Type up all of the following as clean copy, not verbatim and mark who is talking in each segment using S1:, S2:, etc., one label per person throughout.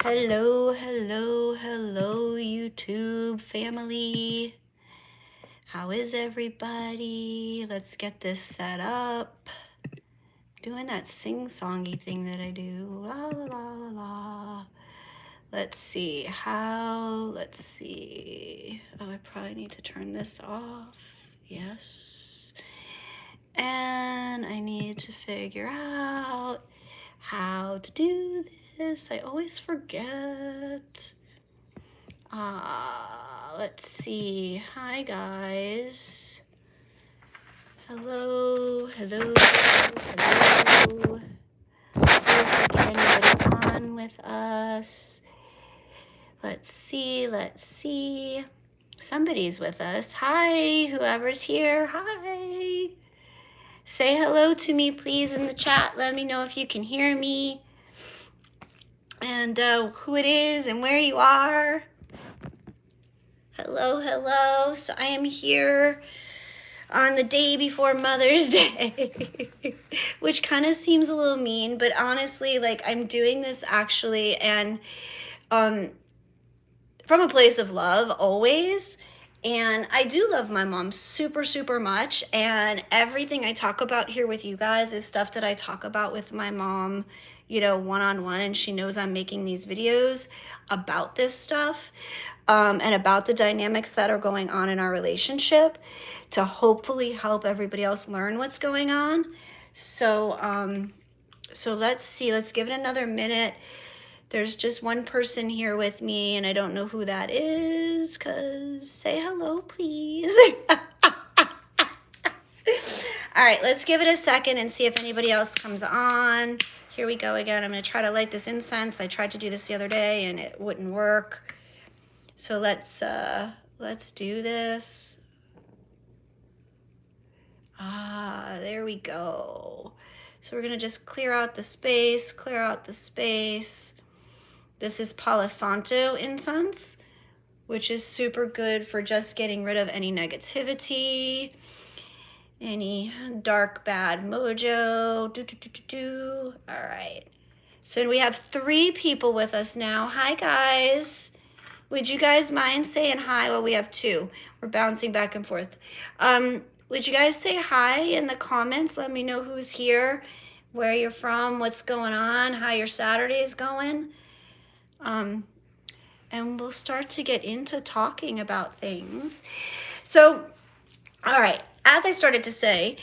S1: Hello, hello, hello, YouTube family. How is everybody? Let's get this set up. Doing that sing-songy thing that I do. La la la la la. Let's see. Let's see. Oh, I probably need to turn this off. Yes. And I need to figure out how to do this. I always forget. Let's see. Hi, guys. Hello, hello, hello. Let's see if we get anybody on with us. Let's see. Somebody's with us. Hi, whoever's here. Hi. Say hello to me, please, in the chat. Let me know if you can hear me and who it is and where you are. Hello, hello. So I am here on the day before Mother's Day, which kind of seems a little mean, but honestly, like, I'm doing this actually and from a place of love always. And I do love my mom super, super much. And everything I talk about here with you guys is stuff that I talk about with my mom, you know, one-on-one. And she knows I'm making these videos about this stuff. And about the dynamics that are going on in our relationship to hopefully help everybody else learn what's going on. So let's see, let's give it another minute. There's just one person here with me and I don't know who that is, cause say hello, please. All right, let's give it a second and see if anybody else comes on. Here we go again. I'm gonna try to light this incense. I tried to do this the other day and it wouldn't work. So let's do this. There we go. So we're gonna just clear out the space, This is Palo Santo incense, which is super good for just getting rid of any negativity, any dark, bad mojo. All right. So we have 3 people with us now. Hi, guys. Would you guys mind saying hi? Well, we have 2. We're bouncing back and forth. Would you guys say hi in the comments? Let me know who's here, where you're from, what's going on, how your Saturday is going. And we'll start to get into talking about things. So, all right. As I started to say,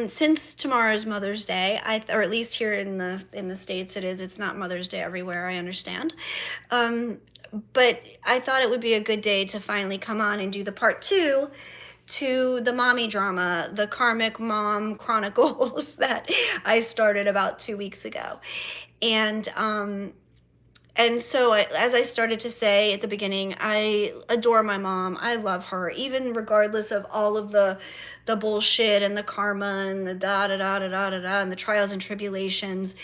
S1: since tomorrow's Mother's Day, or at least here in the States it is. It's not Mother's Day everywhere, I understand. But I thought it would be a good day to finally come on and do the part 2 to the mommy drama, the Karmic Mom Chronicles that I started about 2 weeks ago. And so as I started to say at the beginning, I adore my mom. I love her, even regardless of all of the bullshit and the karma and the da-da-da-da-da-da-da and the trials and tribulations.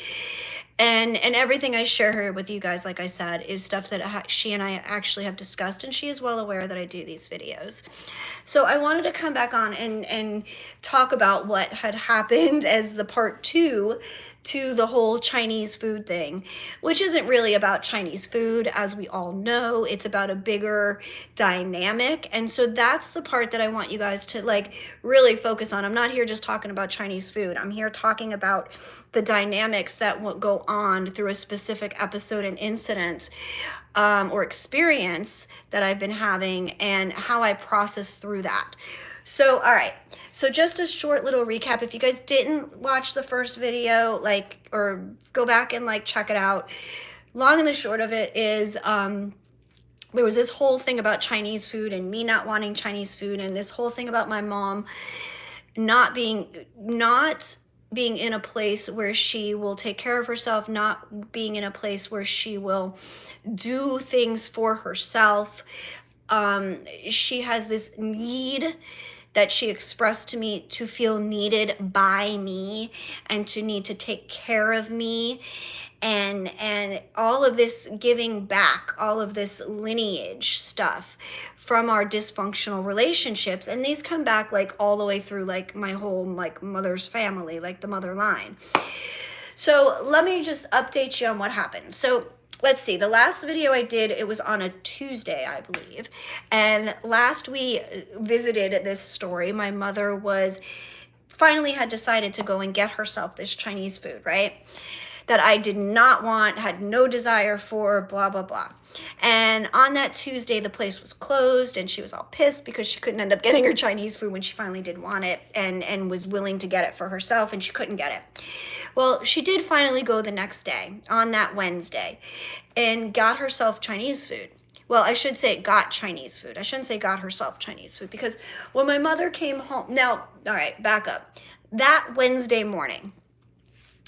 S1: And everything I share here with you guys, like I said, is stuff that she and I actually have discussed, and she is well aware that I do these videos. So I wanted to come back on and talk about what had happened as the part 2 to the whole Chinese food thing, which isn't really about Chinese food, as we all know. It's about a bigger dynamic. And so that's the part that I want you guys to like really focus on. I'm not here just talking about Chinese food. I'm here talking about the dynamics that will go on through a specific episode and incident or experience that I've been having and how I process through that. So, all right. So just a short little recap. If you guys didn't watch the first video, or go back and check it out. Long and the short of it is, there was this whole thing about Chinese food and me not wanting Chinese food, and this whole thing about my mom not being in a place where she will take care of herself, not being in a place where she will do things for herself. She has this need that she expressed to me to feel needed by me and to need to take care of me, and all of this giving back, all of this lineage stuff from our dysfunctional relationships. And these come back all the way through my whole mother's family, the mother line. So let me just update you on what happened. So let's see, the last video I did, it was on a Tuesday, I believe. And last we visited this story, my mother was finally had decided to go and get herself this Chinese food, right? That I did not want, had no desire for, blah, blah, blah. And on that Tuesday, the place was closed and she was all pissed because she couldn't end up getting her Chinese food when she finally did want it, and was willing to get it for herself, and she couldn't get it. Well, she did finally go the next day, on that Wednesday, and got herself Chinese food. Well, I should say got Chinese food. I shouldn't say got herself Chinese food, because when my mother came home, now, all right, back up. That Wednesday morning,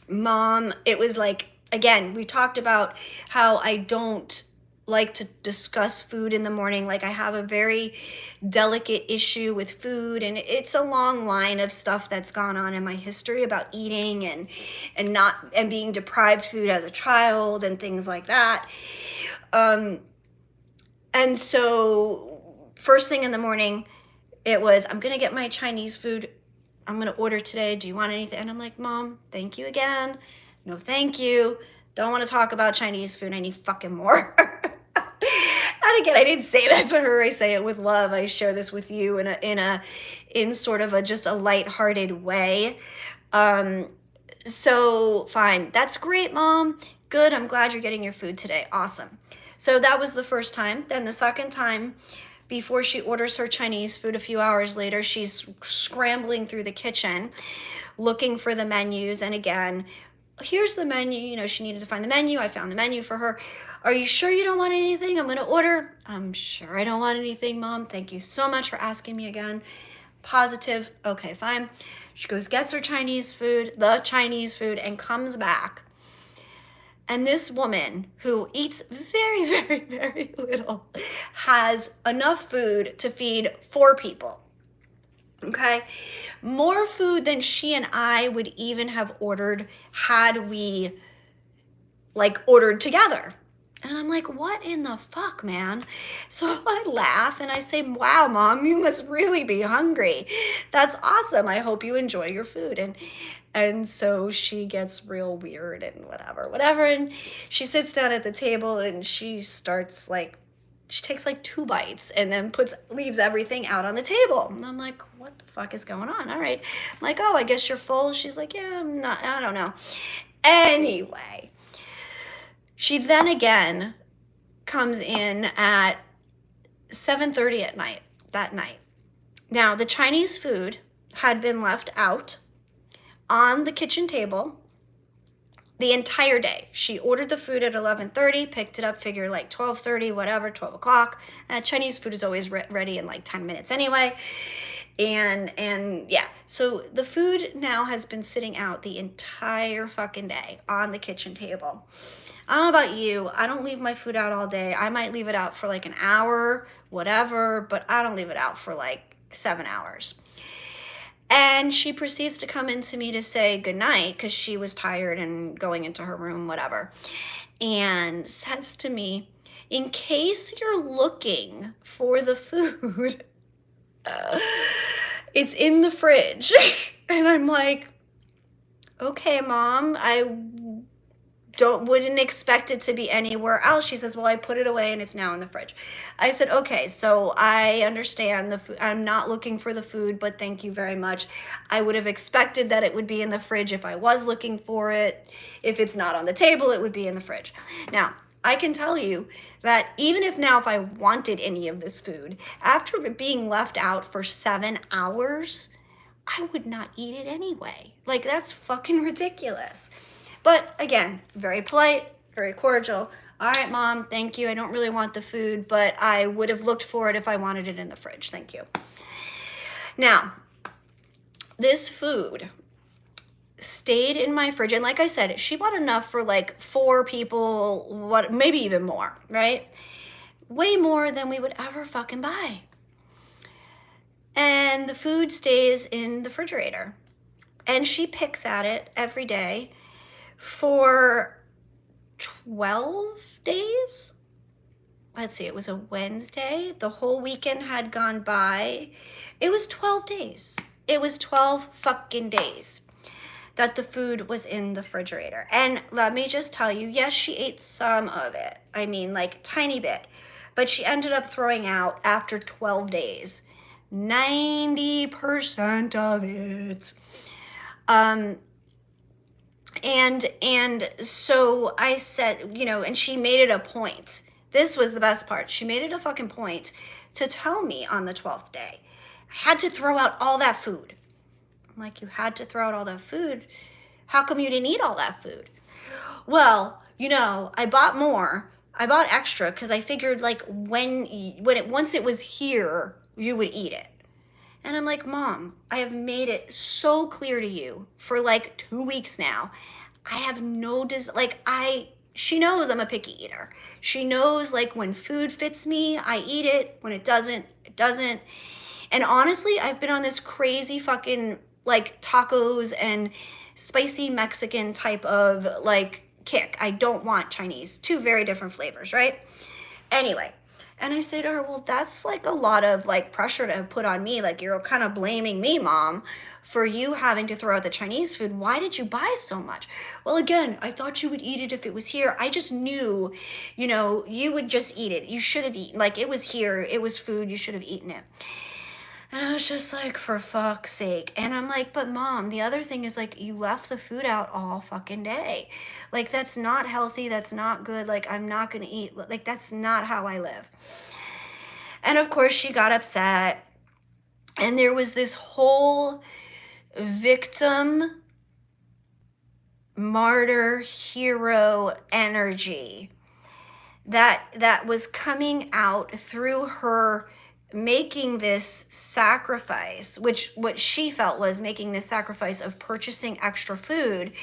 S1: Mom, it was like, again, we talked about how I don't like to discuss food in the morning. Like, I have a very delicate issue with food, and it's a long line of stuff that's gone on in my history about eating and being deprived food as a child and things like that. And so first thing in the morning, it was, I'm gonna get my Chinese food. I'm gonna order today. Do you want anything? And I'm like, Mom, thank you again. No, thank you. Don't want to talk about Chinese food. I need fucking more. And again, I didn't say that to her. I say it with love. I share this with you in sort of just a lighthearted way. So fine. That's great, Mom. Good. I'm glad you're getting your food today. Awesome. So that was the first time. Then the second time, before she orders her Chinese food a few hours later, she's scrambling through the kitchen looking for the menus. And again, here's the menu. You know, she needed to find the menu. I found the menu for her. Are you sure you don't want anything? I'm going to order. I'm sure I don't want anything, Mom. Thank you so much for asking me again. Positive. Okay, fine. She goes, gets her Chinese food, and comes back. And this woman, who eats very, very, very little, has enough food to feed 4 people. Okay? More food than she and I would even have ordered had we, like, ordered together. And I'm like, what in the fuck, man? So I laugh and I say, wow, Mom, you must really be hungry. That's awesome. I hope you enjoy your food. And so she gets real weird and whatever. And she sits down at the table and she starts like, she takes like 2 bites and then leaves everything out on the table. And I'm like, what the fuck is going on? All right. I'm like, oh, I guess you're full. She's like, yeah, I'm not, I don't know. Anyway, she then again comes in at 7:30 at night, that night. Now, the Chinese food had been left out on the kitchen table the entire day. She ordered the food at 11:30, picked it up, figure like 12:30, whatever, 12 o'clock. Chinese food is always ready in like 10 minutes anyway. And yeah, so the food now has been sitting out the entire fucking day on the kitchen table. I don't know about you. I don't leave my food out all day. I might leave it out for like an hour, whatever, but I don't leave it out for like 7 hours. And she proceeds to come into me to say goodnight because she was tired and going into her room, whatever. And says to me, in case you're looking for the food, it's in the fridge. And I'm like, okay, Mom, I wouldn't expect it to be anywhere else. She says, well, I put it away and it's now in the fridge. I said, okay, so I understand the food. I'm not looking for the food, but thank you very much. I would have expected that it would be in the fridge if I was looking for it. If it's not on the table, it would be in the fridge. Now, I can tell you that even if I wanted any of this food, after it being left out for 7 hours, I would not eat it anyway. Like, that's fucking ridiculous. But again, very polite, very cordial. All right, Mom, thank you. I don't really want the food, but I would have looked for it if I wanted it in the fridge. Thank you. Now, this food stayed in my fridge. And like I said, she bought enough for like 4 people, maybe even more, right? Way more than we would ever fucking buy. And the food stays in the refrigerator. And she picks at it every day for 12 days. Let's see, it was a Wednesday. The whole weekend had gone by. It was 12 days. It was 12 fucking days that the food was in the refrigerator. And let me just tell you, yes, she ate some of it. I mean, like tiny bit, but she ended up throwing out after 12 days, 90% of it. And so I said, you know, and she made it a point. This was the best part. She made it a fucking point to tell me on the 12th day. I had to throw out all that food. I'm like, you had to throw out all that food? How come you didn't eat all that food? Well, you know, I bought more. I bought extra because I figured like once it was here, you would eat it. And I'm like, Mom, I have made it so clear to you for like 2 weeks now. I have no she knows I'm a picky eater. She knows like when food fits me, I eat it. When it doesn't, it doesn't. And honestly, I've been on this crazy fucking like tacos and spicy Mexican type of like kick. I don't want Chinese. Two very different flavors, right? Anyway, and I say to her, well, that's like a lot of like pressure to put on me. Like you're kind of blaming me, Mom, for you having to throw out the Chinese food. Why did you buy so much? Well, again, I thought you would eat it if it was here. I just knew, you know, you would just eat it. You should have eaten, like it was here. It was food. You should have eaten it. And I was just like, for fuck's sake. And I'm like, but Mom, the other thing is like, you left the food out all fucking day. Like, that's not healthy. That's not good. Like, I'm not going to eat. Like, that's not how I live. And of course, she got upset. And there was this whole victim, martyr, hero energy that was coming out through her making this sacrifice, which what she felt was making this sacrifice of purchasing extra food,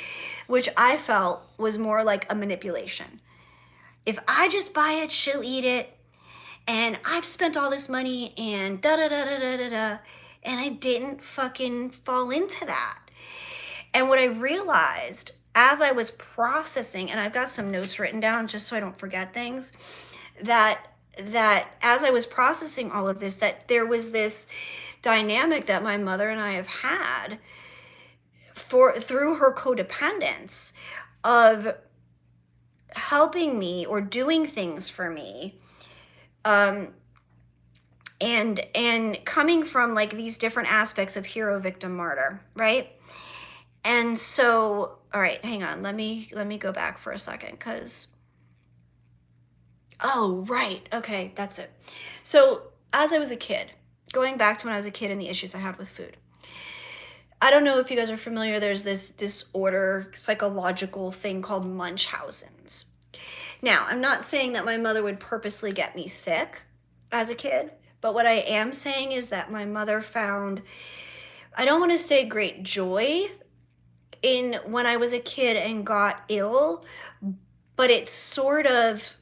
S1: which I felt was more like a manipulation. If I just buy it, she'll eat it. And I've spent all this money and da da da da da da da. And I didn't fucking fall into that. And what I realized as I was processing, and I've got some notes written down just so I don't forget things, that as I was processing all of this, that there was this dynamic that my mother and I have had through her codependence of helping me or doing things for me, and coming from like these different aspects of hero, victim, martyr, right? And so, all right, hang on, let me go back for a second, because oh, right. Okay, that's it. So as I was a kid, going back to when I was a kid and the issues I had with food, I don't know if you guys are familiar, there's this disorder, psychological thing called Munchausen's. Now, I'm not saying that my mother would purposely get me sick as a kid, but what I am saying is that my mother found, I don't want to say great joy in when I was a kid and got ill, but it sort of,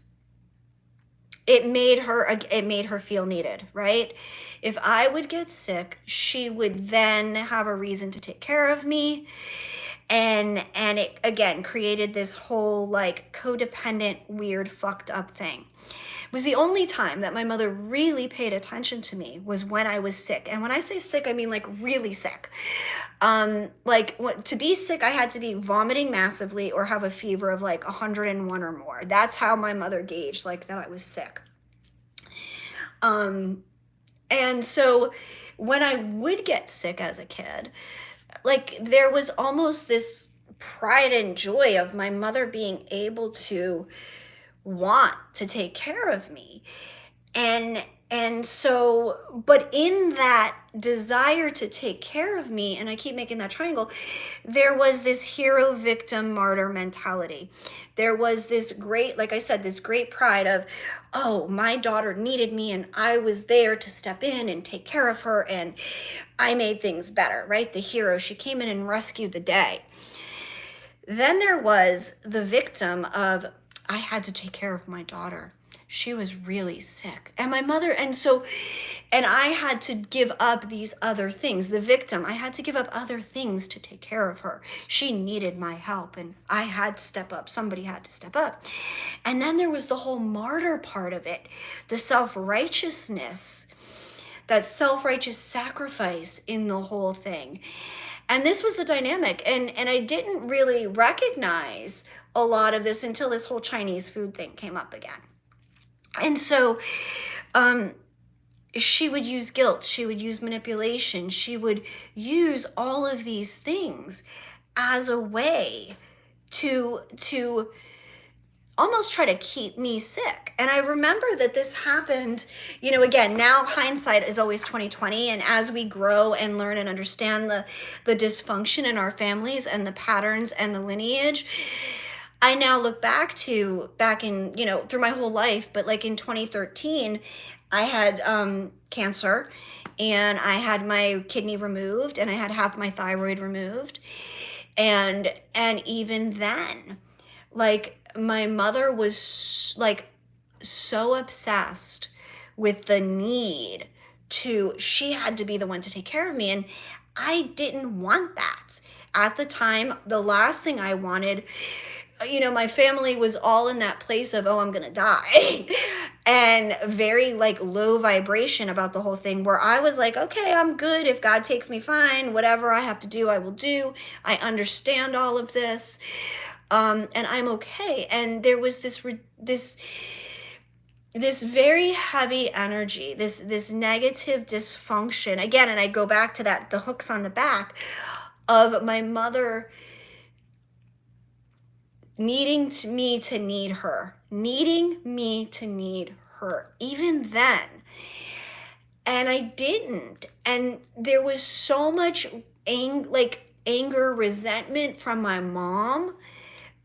S1: it made her feel needed, right? If I would get sick, she would then have a reason to take care of me. And it again created this whole like codependent, weird, fucked up thing. It was the only time that my mother really paid attention to me was when I was sick. And when I say sick, I mean like really sick. To be sick, I had to be vomiting massively or have a fever of like 101 or more. That's how my mother gauged like that I was sick. And so when I would get sick as a kid, like there was almost this pride and joy of my mother being able to want to take care of me. And so, but in that desire to take care of me, and I keep making that triangle, there was this hero, victim, martyr mentality. There was this great, like I said, this great pride of, oh, my daughter needed me and I was there to step in and take care of her and I made things better, right? The hero, she came in and rescued the day. Then there was the victim of, I had to take care of my daughter. She was really sick. And my mother, and I had to give up these other things. The victim, I had to give up other things to take care of her. She needed my help and I had to step up. Somebody had to step up. And then there was the whole martyr part of it, the self-righteousness, that self-righteous sacrifice in the whole thing. And this was the dynamic. And I didn't really recognize a lot of this until this whole Chinese food thing came up again. And so she would use guilt, she would use manipulation, she would use all of these things as a way to almost try to keep me sick. And I remember that this happened, again, now hindsight is always 2020. And as we grow and learn and understand the dysfunction in our families and the patterns and the lineage, I now look back in, through my whole life, but like in 2013, I had cancer, and I had my kidney removed, and I had half my thyroid removed. And even then, like, my mother was like so obsessed with the need she had to be the one to take care of me. And I didn't want that. At the time, the last thing I wanted, my family was all in that place of, oh, I'm going to die. And very like low vibration about the whole thing, where I was like, okay, I'm good. If God takes me, fine. Whatever I have to do, I will do. I understand all of this. And I'm okay. And there was this very heavy energy, this negative dysfunction again. And I go back to that, the hooks on the back of my mother needing me to need her even then. And I didn't. And there was so much anger, resentment from my mom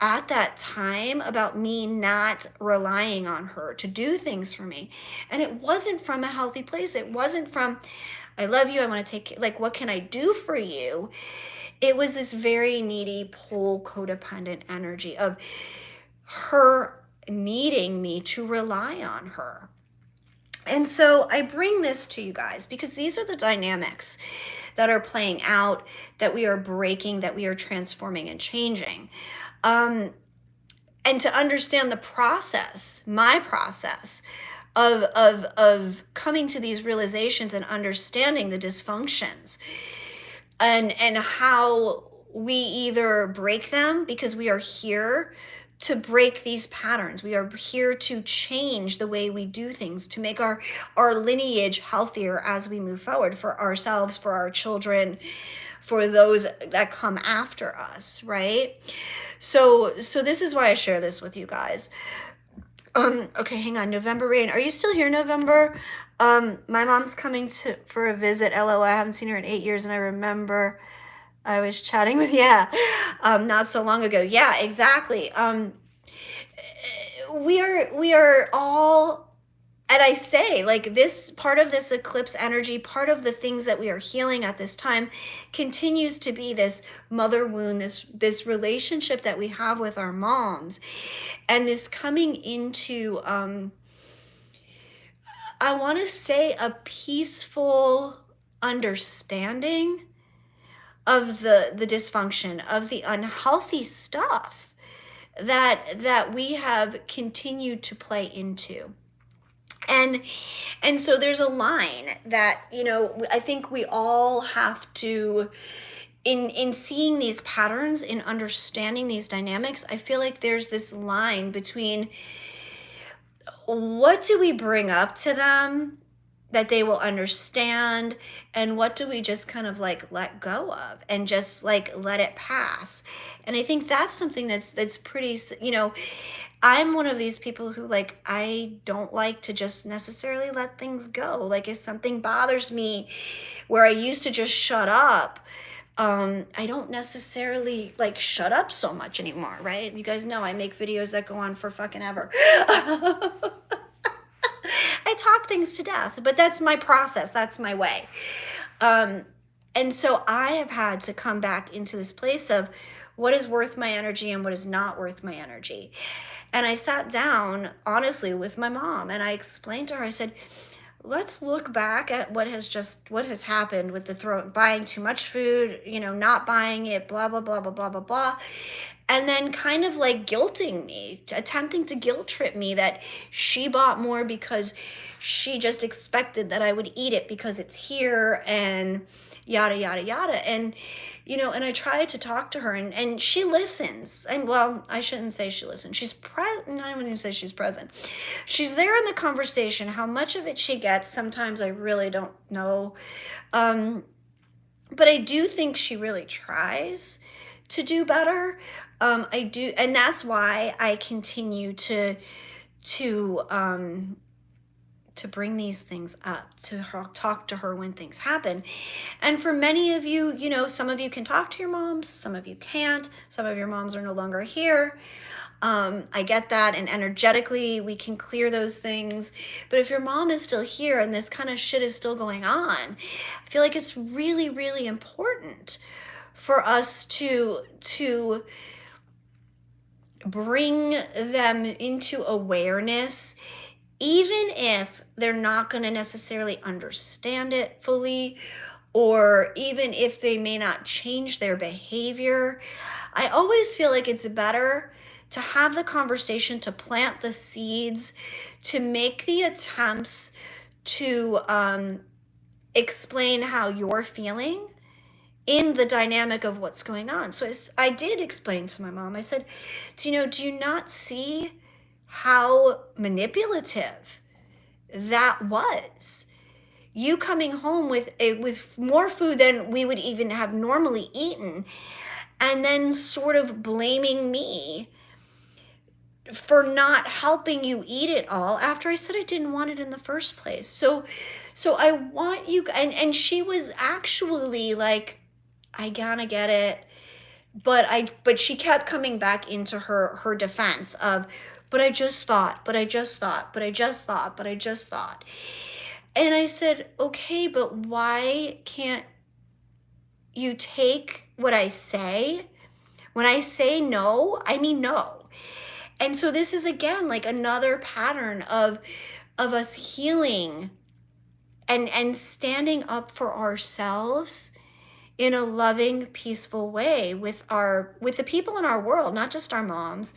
S1: at that time about me not relying on her to do things for me. And it wasn't from a healthy place. It wasn't from, I love you, I want to take, like, what can I do for you? It was this very needy, pull, codependent energy of her needing me to rely on her. And so I bring this to you guys because these are the dynamics that are playing out, that we are breaking, that we are transforming and changing. And to understand the process, my process of coming to these realizations and understanding the dysfunctions, and how we either break them because we are here to break these patterns. We are here to change the way we do things, to make our lineage healthier as we move forward, for ourselves, for our children, for those that come after us, right? So this is why I share this with you guys. Okay, hang on. November Rain. Are you still here, November? My mom's coming for a visit. LOL. I haven't seen her in 8 years, and I remember I was chatting with, not so long ago. Yeah, exactly. We are all, and I say, like, this part of this eclipse energy, part of the things that we are healing at this time continues to be this mother wound, this relationship that we have with our moms, and this coming into, I want to say, a peaceful understanding of the dysfunction, of the unhealthy stuff that we have continued to play into. And so there's a line that, I think we all have to, in seeing these patterns, in understanding these dynamics, I feel like there's this line between what do we bring up to them that they will understand, and what do we just kind of like let go of and just like let it pass. And I think that's something that's pretty, I'm one of these people who, like, I don't like to just necessarily let things go. Like, if something bothers me where I used to just shut up, I don't necessarily like shut up so much anymore, right? You guys know I make videos that go on for fucking ever. I talk things to death, but that's my process. That's my way. And so I have had to come back into this place of what is worth my energy and what is not worth my energy. And I sat down, honestly, with my mom, and I explained to her, I said, let's look back at what has happened with buying too much food, not buying it, blah, blah, blah, blah, blah, blah, blah. and then kind of like guilting me, attempting to guilt trip me that she bought more because she just expected that I would eat it because it's here, and yada yada yada. And and I tried to talk to her, and she listens. And well, I shouldn't say she listens. She's present. I wouldn't even say she's present. She's there in the conversation. How much of it she gets, sometimes I really don't know. But I do think she really tries to do better. I do, and that's why I continue to bring these things up, to talk to her when things happen. And for many of you, some of you can talk to your moms, some of you can't. Some of your moms are no longer here. I get that, and energetically we can clear those things. But if your mom is still here and this kind of shit is still going on, I feel like it's really, really important for us to bring them into awareness, even if they're not going to necessarily understand it fully, or even if they may not change their behavior. I always feel like it's better to have the conversation, to plant the seeds, to make the attempts to explain how you're feeling in the dynamic of what's going on. So I did explain to my mom, I said, do you not see how manipulative that was? You coming home with more food than we would even have normally eaten, and then sort of blaming me for not helping you eat it all after I said I didn't want it in the first place. So I want you, and she was actually like, I gotta get it, but she kept coming back into her defense of, but I just thought. And I said, okay, but why can't you take what I say? When I say no, I mean no. And so this is, again, like another pattern of us healing and standing up for ourselves in a loving, peaceful way with the people in our world, not just our moms.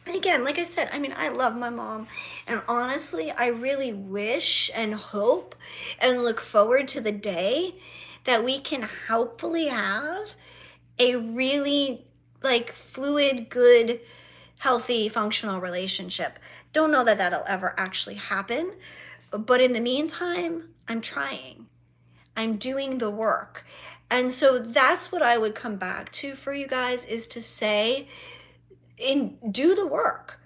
S1: And again, like I said, I love my mom, and honestly, I really wish and hope and look forward to the day that we can hopefully have a really like fluid, good, healthy, functional relationship. Don't know that that'll ever actually happen, but in the meantime, I'm trying. I'm doing the work. And so that's what I would come back to for you guys, is to say, do the work.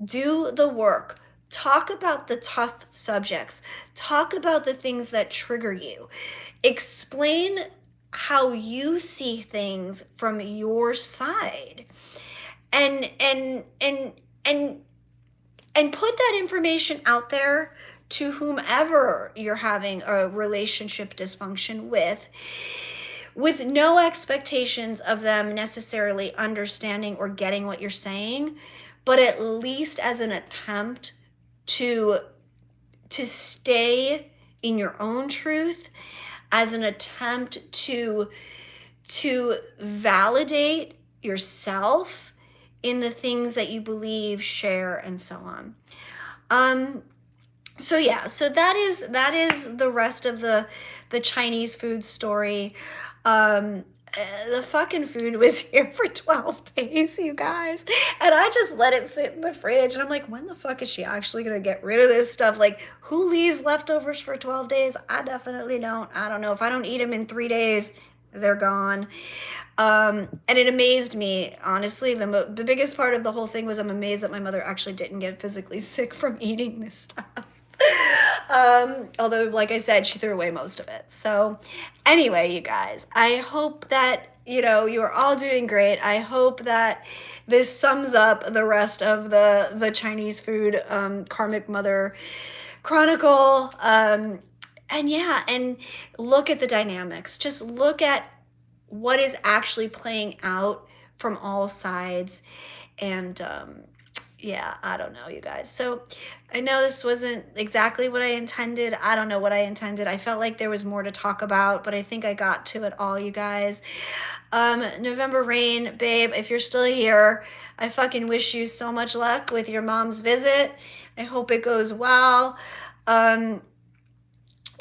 S1: Do the work. Talk about the tough subjects. Talk about the things that trigger you. Explain how you see things from your side. And put that information out there to whomever you're having a relationship dysfunction with no expectations of them necessarily understanding or getting what you're saying, but at least as an attempt to stay in your own truth, as an attempt to validate yourself in the things that you believe, share, and so on. So yeah, so that is the rest of the Chinese food story. The fucking food was here for 12 days, you guys, and I just let it sit in the fridge, and I'm like, when the fuck is she actually gonna get rid of this stuff? Like, who leaves leftovers for 12 days? I definitely don't. I don't know. If I don't eat them in 3 days, they're gone. And it amazed me, honestly. The biggest part of the whole thing was I'm amazed that my mother actually didn't get physically sick from eating this stuff. Although, like I said, she threw away most of it. So anyway, you guys, I hope that, you are all doing great. I hope that this sums up the rest of the Chinese food, Karmic Mother Chronicle. And yeah, and look at the dynamics. Just look at what is actually playing out from all sides. And yeah, I don't know, you guys. So I know this wasn't exactly what I intended. I don't know what I intended. I felt like there was more to talk about, but I think I got to it all, you guys. November Rain, babe, if you're still here, I fucking wish you so much luck with your mom's visit. I hope it goes well. Um,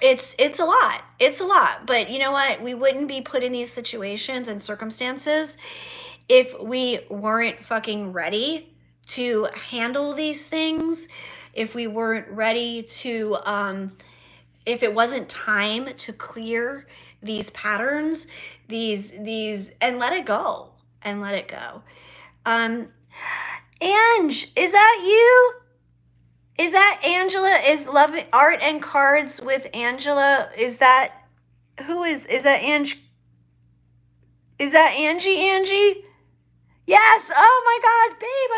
S1: it's a lot. It's a lot. But you know what? We wouldn't be put in these situations and circumstances if we weren't fucking ready to handle these things, if we weren't ready to if it wasn't time to clear these patterns, these and let it go and let it go. Ange, is that you? Is that Angela? Is loving art and cards with Angela? Is that who is that Ange? Is that Angie? Yes. Oh my God, babe,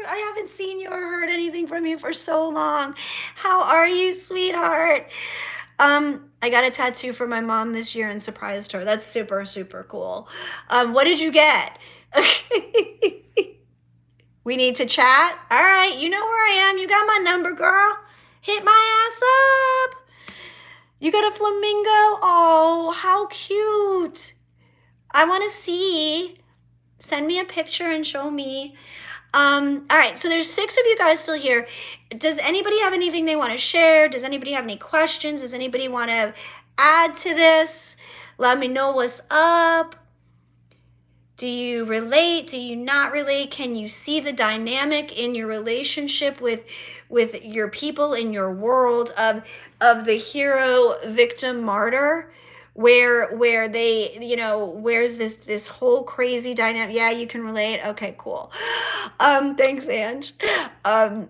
S1: I haven't seen you or heard anything from you for so long. How are you, sweetheart? I got a tattoo for my mom this year and surprised her. That's super, super cool. What did you get? We need to chat. All right, you know where I am. You got my number, girl. Hit my ass up. You got a flamingo? Oh, how cute. I want to see. Send me a picture and show me. All right, so there's 6 of you guys still here. Does anybody have anything they want to share? Does anybody have any questions? Does anybody want to add to this? Let me know what's up. Do you relate? Do you not relate? Can you see the dynamic in your relationship with your people in your world of the hero, victim, martyr? Where they, you know, where's this whole crazy dynamic? Yeah, you can relate. Okay, cool. Thanks, Ange. And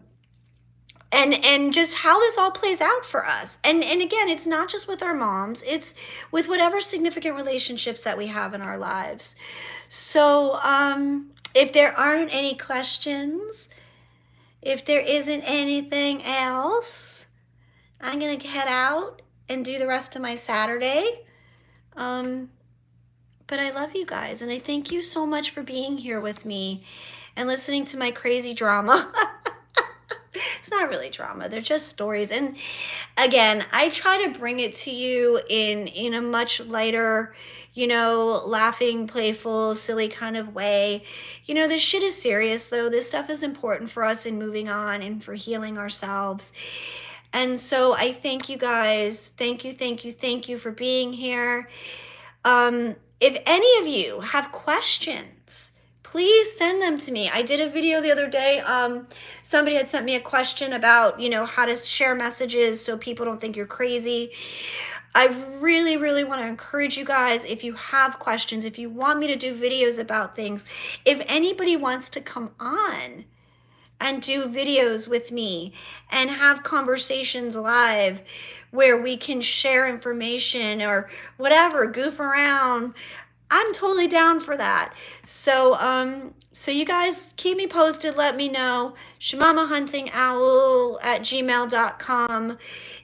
S1: just how this all plays out for us. And again, it's not just with our moms, it's with whatever significant relationships that we have in our lives. So if there aren't any questions, if there isn't anything else, I'm gonna head out and do the rest of my Saturday. But I love you guys, and I thank you so much for being here with me and listening to my crazy drama. It's not really drama, they're just stories. And again, I try to bring it to you in a much lighter, you know, laughing, playful, silly kind of way. You know, this shit is serious though. This stuff is important for us in moving on and for healing ourselves. And so I thank you guys. Thank you for being here. If any of you have questions, please send them to me. I did a video the other day. Somebody had sent me a question about, you know, how to share messages so people don't think you're crazy. I really, really want to encourage you guys, if you have questions, if you want me to do videos about things, if anybody wants to come on and do videos with me and have conversations live where we can share information or whatever, goof around, I'm totally down for that. So so you guys keep me posted, let me know. shamamahuntingowl@gmail.com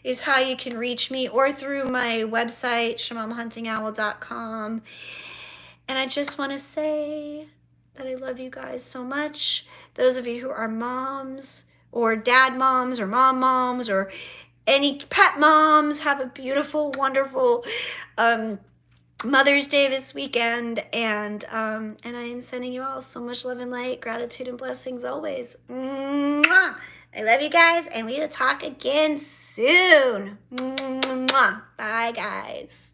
S1: is how you can reach me, or through my website, shamamahuntingowl.com. And I just want to say that I love you guys so much. Those of you who are moms or dad moms or mom moms or any pet moms, have a beautiful, wonderful Mother's Day this weekend. And I am sending you all so much love and light, gratitude and blessings always. Mwah! I love you guys, and we will talk again soon. Mwah! Bye, guys.